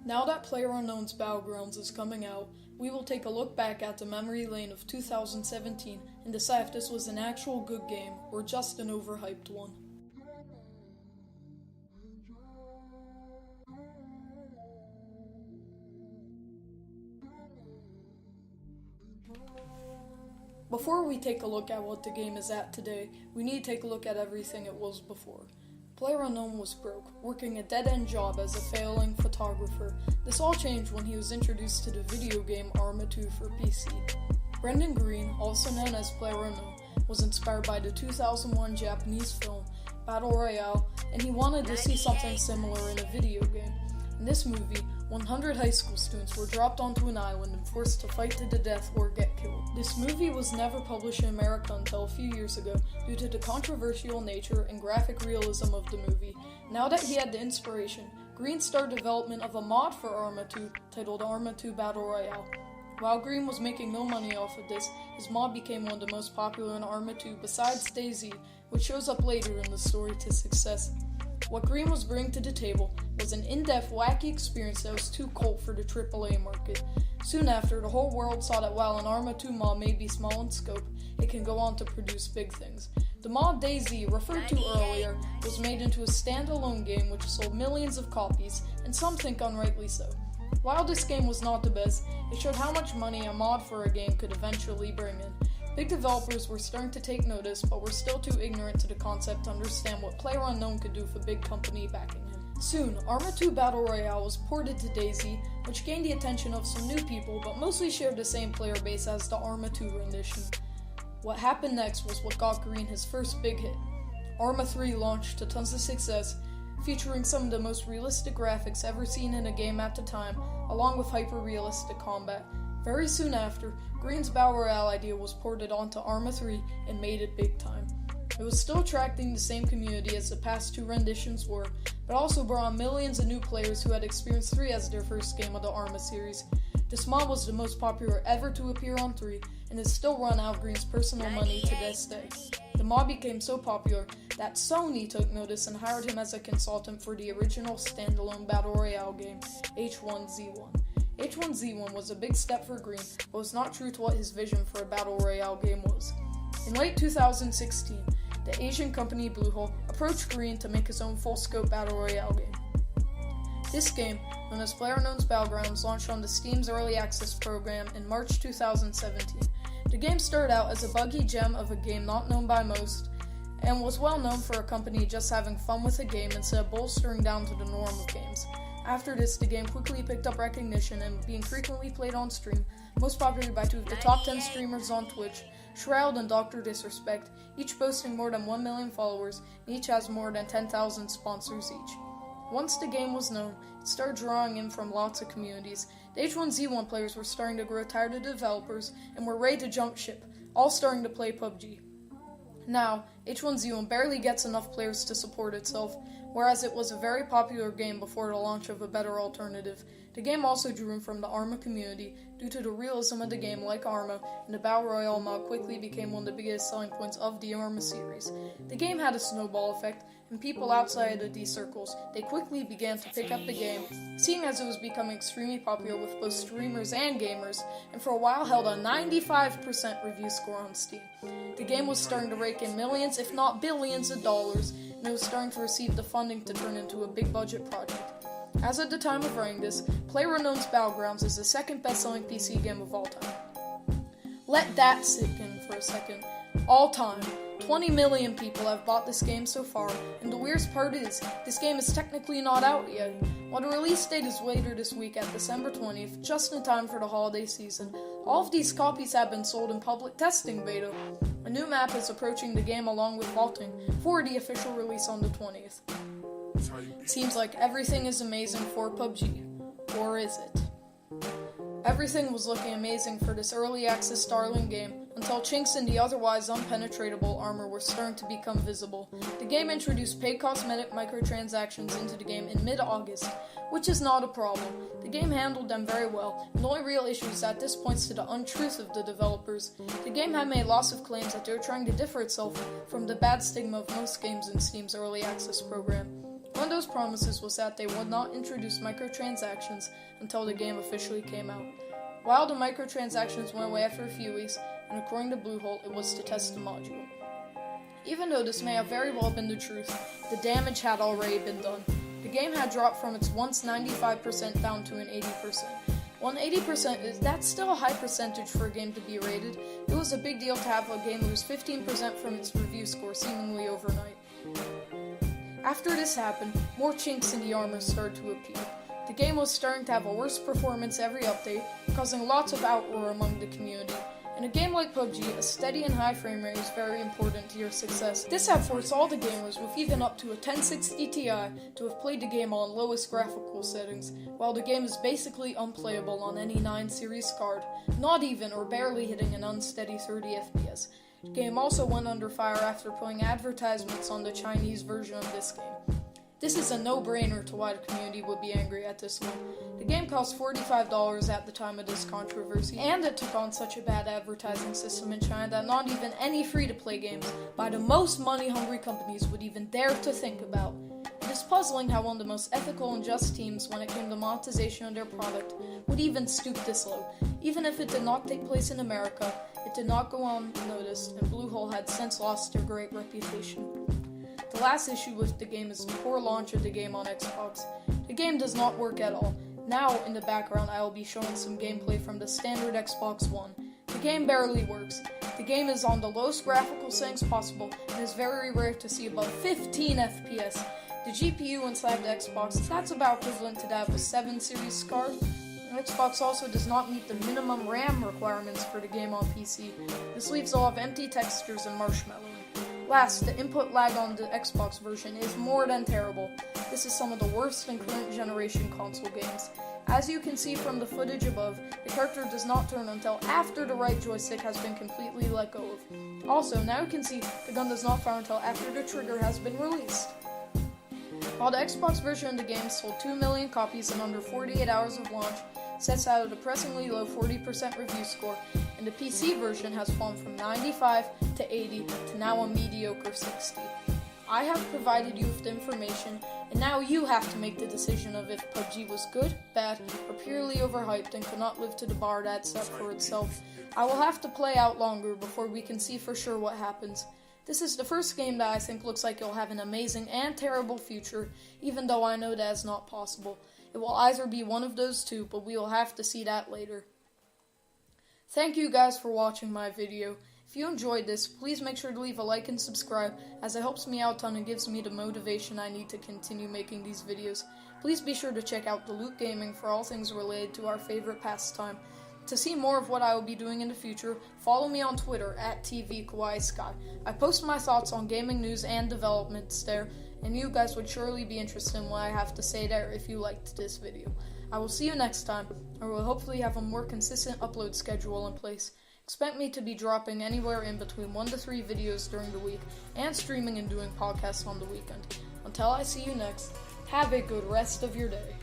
Now that PlayerUnknown's Battlegrounds is coming out, we will take a look back at the memory lane of 2017 and decide if this was an actual good game or just an overhyped one. Before we take a look at what the game is at today, we need to take a look at everything it was before. PlayerUnknown was broke, working a dead-end job as a failing photographer. This all changed when he was introduced to the video game Arma 2 for PC. Brendan Green, also known as PlayerUnknown, was inspired by the 2001 Japanese film Battle Royale, and he wanted to see something similar in a video game. In this movie, 100 high school students were dropped onto an island and forced to fight to the death or get killed. This movie was never published in America until a few years ago due to the controversial nature and graphic realism of the movie. Now that he had the inspiration, Green started development of a mod for Arma 2 titled Arma 2 Battle Royale. While Green was making no money off of this, his mod became one of the most popular in Arma 2 besides DayZ, which shows up later in the story to success. What Green was bringing to the table was an in-depth, wacky experience that was too cult for the AAA market. Soon after, the whole world saw that while an Arma 2 mod may be small in scope, it can go on to produce big things. The mod DayZ, referred to earlier, was made into a standalone game which sold millions of copies, and some think unrightly so. While this game was not the best, it showed how much money a mod for a game could eventually bring in. Big developers were starting to take notice, but were still too ignorant to the concept to understand what PlayerUnknown could do for big company backing him. Soon, Arma 2 Battle Royale was ported to DayZ, which gained the attention of some new people, but mostly shared the same player base as the Arma 2 rendition. What happened next was what got Green his first big hit. Arma 3 launched to tons of success, featuring some of the most realistic graphics ever seen in a game at the time, along with hyper-realistic combat. Very soon after, Green's Battle Royale idea was ported onto Arma 3 and made it big time. It was still attracting the same community as the past two renditions were, but also brought on millions of new players who had experienced 3 as their first game of the Arma series. This mod was the most popular ever to appear on 3, and is still run out of Green's personal money to this day. The mod became so popular that Sony took notice and hired him as a consultant for the original standalone Battle Royale game, H1Z1. H1Z1 was a big step for Green, but was not true to what his vision for a Battle Royale game was. In late 2016, the Asian company Bluehole approached Green to make his own full-scope Battle Royale game. This game, known as PlayerUnknown's Battlegrounds, launched on the Steam's Early Access program in March 2017. The game started out as a buggy gem of a game not known by most, and was well known for a company just having fun with a game instead of bolstering down to the norm of games. After this, the game quickly picked up recognition and being frequently played on stream, most popular by 2 of the top 10 streamers on Twitch, Shroud and Dr. Disrespect, each boasting more than 1 million followers, and each has more than 10,000 sponsors each. Once the game was known, it started drawing in from lots of communities. The H1Z1 players were starting to grow tired of the developers and were ready to jump ship, all starting to play PUBG. Now, H1Z1 barely gets enough players to support itself, whereas it was a very popular game before the launch of a better alternative. The game also drew in from the Arma community due to the realism of the game like Arma, and the Battle Royale mod quickly became one of the biggest selling points of the Arma series. The game had a snowball effect, and people outside of these circles, they quickly began to pick up the game, seeing as it was becoming extremely popular with both streamers and gamers, and for a while held a 95% review score on Steam. The game was starting to rake in millions, if not billions of dollars, and it was starting to receive the funding to turn into a big budget project. As at the time of writing this, PlayerUnknown's Battlegrounds is the second best-selling PC game of all time. Let that sink in for a second. All time, 20 million people have bought this game so far, and the weirdest part is, this game is technically not out yet. While the release date is later this week at December 20th, just in time for the holiday season, all of these copies have been sold in public testing beta. A new map is approaching the game along with vaulting for the official release on the 20th. Seems like everything is amazing for PUBG. Or is it? Everything was looking amazing for this early access darling game until chinks in the otherwise unpenetratable armor were starting to become visible. The game introduced paid cosmetic microtransactions into the game in mid-August, which is not a problem. The game handled them very well, and the only real issue is that this points to the untruth of the developers. The game had made lots of claims that they were trying to differ itself from the bad stigma of most games in Steam's early access program. One of those promises was that they would not introduce microtransactions until the game officially came out. While the microtransactions went away after a few weeks, and according to Bluehole, it was to test the module. Even though this may have very well been the truth, the damage had already been done. The game had dropped from its once 95% down to an 80%. While 80% that's still a high percentage for a game to be rated, it was a big deal to have a game lose 15% from its review score seemingly overnight. After this happened, more chinks in the armor started to appear. The game was starting to have a worse performance every update, causing lots of outroar among the community. In a game like PUBG, a steady and high frame rate is very important to your success. This had forced all the gamers with even up to a 1060 Ti to have played the game on lowest graphical settings, while the game is basically unplayable on any 9 series card, not even or barely hitting an unsteady 30 FPS. The game also went under fire after putting advertisements on the Chinese version of this game. This is a no-brainer to why the community would be angry at this one. The game cost $45 at the time of this controversy, and it took on such a bad advertising system in China that not even any free-to-play games by the most money-hungry companies would even dare to think about. It is puzzling how one of the most ethical and just teams when it came to monetization of their product would even stoop this low. Even if it did not take place in America, it did not go unnoticed, and Bluehole had since lost their great reputation. The last issue with the game is the poor launch of the game on Xbox. The game does not work at all. Now, in the background, I will be showing some gameplay from the standard Xbox One. The game barely works. The game is on the lowest graphical settings possible, and is very rare to see above 15 FPS. The GPU inside the Xbox, that's about equivalent to that of a 7 series card. Xbox also does not meet the minimum RAM requirements for the game on PC. This leaves a lot of empty textures and marshmallow. Last, the input lag on the Xbox version is more than terrible. This is some of the worst in current generation console games. As you can see from the footage above, the character does not turn until after the right joystick has been completely let go of. Also, now you can see the gun does not fire until after the trigger has been released. While the Xbox version of the game sold 2 million copies in under 48 hours of launch, sets out a depressingly low 40% review score, and the PC version has fallen from 95 to 80 to now a mediocre 60. I have provided you with the information, and now you have to make the decision of if PUBG was good, bad, or purely overhyped and could not live to the bar that set for itself. I will have to play out longer before we can see for sure what happens. This is the first game that I think looks like it will have an amazing and terrible future, even though I know that is not possible. It will either be one of those two, but we will have to see that later. Thank you guys for watching my video. If you enjoyed this, please make sure to leave a like and subscribe, as it helps me out a ton and gives me the motivation I need to continue making these videos. Please be sure to check out The Loot Gaming for all things related to our favorite pastime. To see more of what I will be doing in the future, follow me on Twitter at @TVKawaiiSky. I post my thoughts on gaming news and developments there, and you guys would surely be interested in what I have to say there if you liked this video. I will see you next time, and we will hopefully have a more consistent upload schedule in place. Expect me to be dropping anywhere in between 1 to 3 videos during the week, and streaming and doing podcasts on the weekend. Until I see you next, have a good rest of your day.